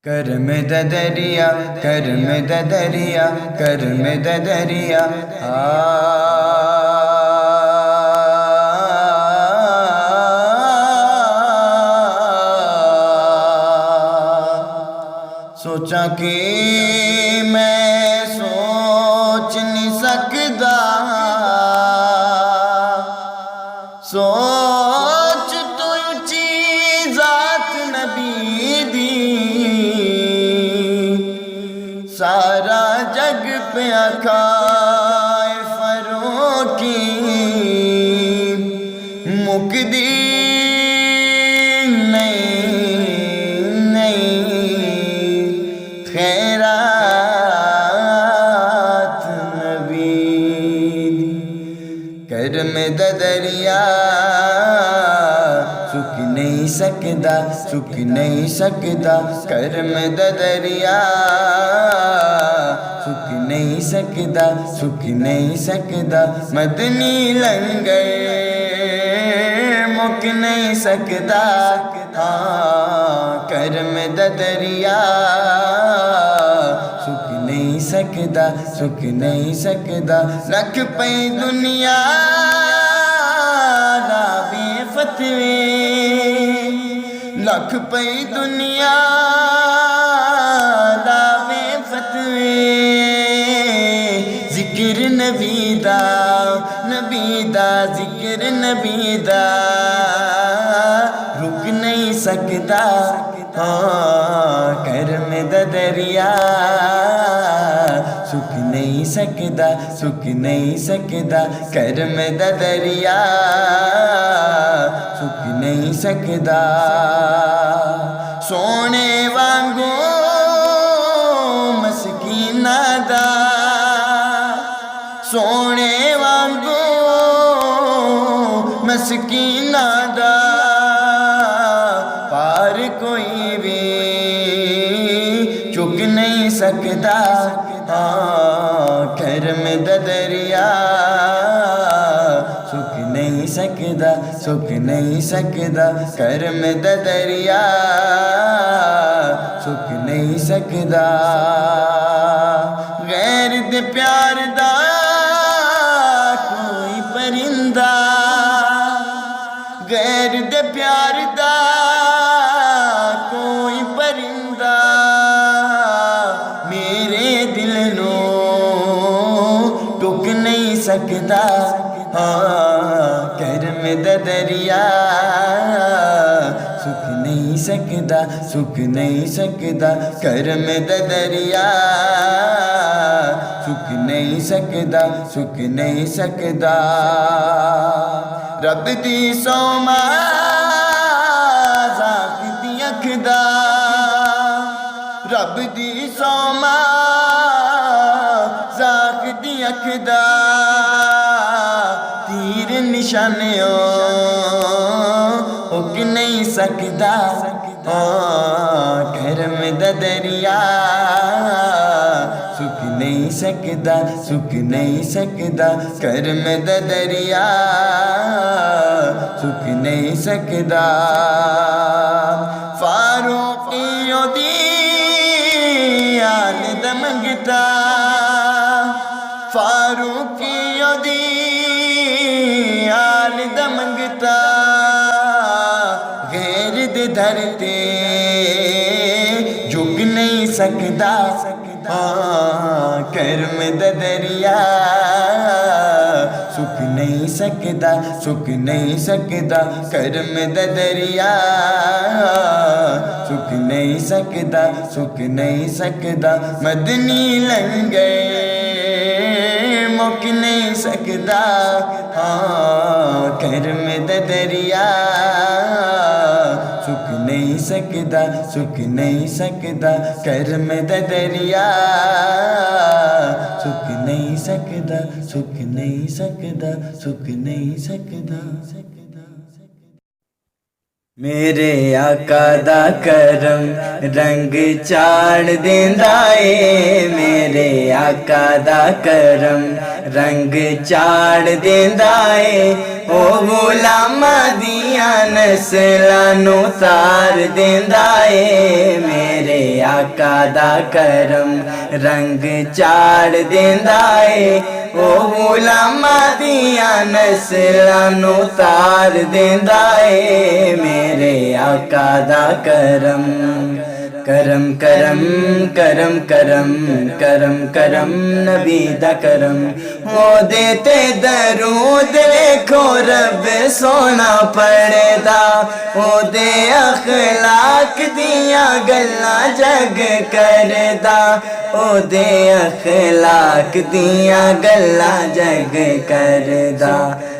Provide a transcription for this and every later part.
करम द दरिया करम द दरिया करम द दरिया सोचा कि मैं सोच नहीं सकदा सोच तो ऊंची जात नबी दी सारा जग पे आखाए फरोकी मुकदी करम द दरिया सुख नहीं सकदा सुख नहीं सकदा करम द दरिया सुख नहीं सकदा सुख नहीं सकदा मदनी लंगर मुक नहीं सकदा करम द दरिया सुख नहीं सकदा सुख नहीं सकदा रख पई दुनिया दा बेफतवे लख पई दुनिया दा बेफतवे जिक्र नबी दा जिक्र नबी दा रुक नहीं सकदा करम द दरिया सुख नहीं सकदा सुख नहीं सकदा करम द दरिया सुख नहीं सकदा सोने वांगू मस्कीना दा सोने वांगू मस्कीना दा पार कोई भी चुक नहीं सकदा करम द दरिया सुख नहीं सकदा सुख नहीं सकदा करम द दरिया सुख नहीं सकदा गैर दे प्यार दा कोई परिंदा गैर दे प्यार दा कोई परिंदा मेरे दिल नो टुक नहीं सकदा करम द दरिया सुख नहीं सकदा सुख नहीं सकदा करम द दरिया सुख नहीं सकदा सुख नहीं सकदा रब दी सोमा जाग दी अख दा रब दी सोमा जाग दी अख दा तीर निशानियों उग नहीं सकदा करम द दरिया सुख नहीं सकदा सुख नहीं सकदा करम द दरिया सुख नहीं सकदा फारूकियों दी all the Mangta फारूकियों the all the मंगता गैर दे धरते झुक नहीं सकदा करम द दरिया सुख नहीं सकदा सुख नहीं सकदा करम द दरिया सुख नहीं सकदा सुख नहीं सकदा मदनी लंगर मुक नहीं सकदा करम द दरिया सुख नहीं सकदा सुख नहीं सकदा करम द दरिया सुख नहीं सकदा सुख नहीं सकदा सुख नहीं सकदा मेरे आका दा करम रंग चाड़ देंदा ए मेरे आका दा करम रंग चाड़ देंदा ए ओ गुलामां दियां नस्लां नूं तार देंदा ए मेरे आका आका दा करम रंग चाड़ देंदा है। ओ गुलामा दिया नस्लां नू तार देंदा है मेरे आका दा करम। करम करम करम करम करम करम नबी दा करम। ओ देते दरूद देखो रब सोना पढ़दा। ओ दे अखलाक दिया गल्लां जग करदा। ओ दे अखलाक दिया गल्लां जग करदा।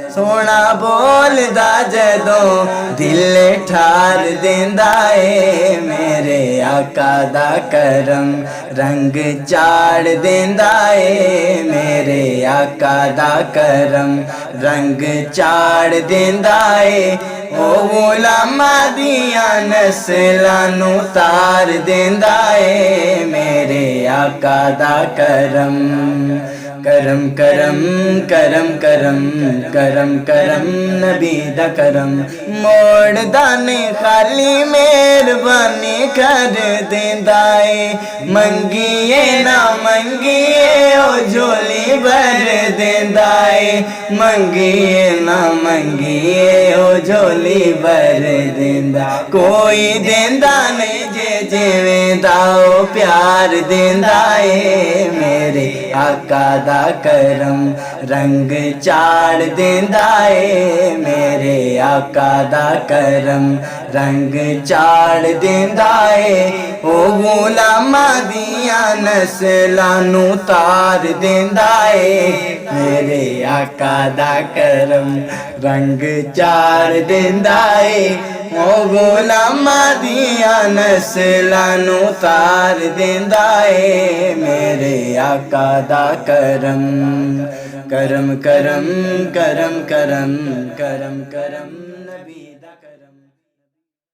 सोना बोलदा जदों दिल ठार देंदा है मेरे आका दा करम रंग चाड़ देंदा है मेरे आका दा करम रंग चाड़ देंदा है। ओ गुलामा दिया नस्लां नू तार देंदा है मेरे आका दा करम। करम करम करम करम करम करम नबी दा करम। मोड़ दाने खाली मेहरबानी कर देंदा है। मंगिए ना मंगिए ओ झोली भर देंदा है। मंगिए ना मंगिए ओ झोली भर देंदा। कोई देंदा नहीं जे जिवें दा ओ प्यार देंदा है मेरे आका दा करम रंग चाड़ देंदा है मेरे आका दा करम रंग चाड़ देंदा है। ओ गुलामा दिया नस्लां नू तार देंदा है मेरे आका दा करम रंग चाड़ देंदा है। ओ गुलामा दिया नस्लां नू तार देंदा है मेरे आका दा करम। करम करम करम करम करम करम नबी।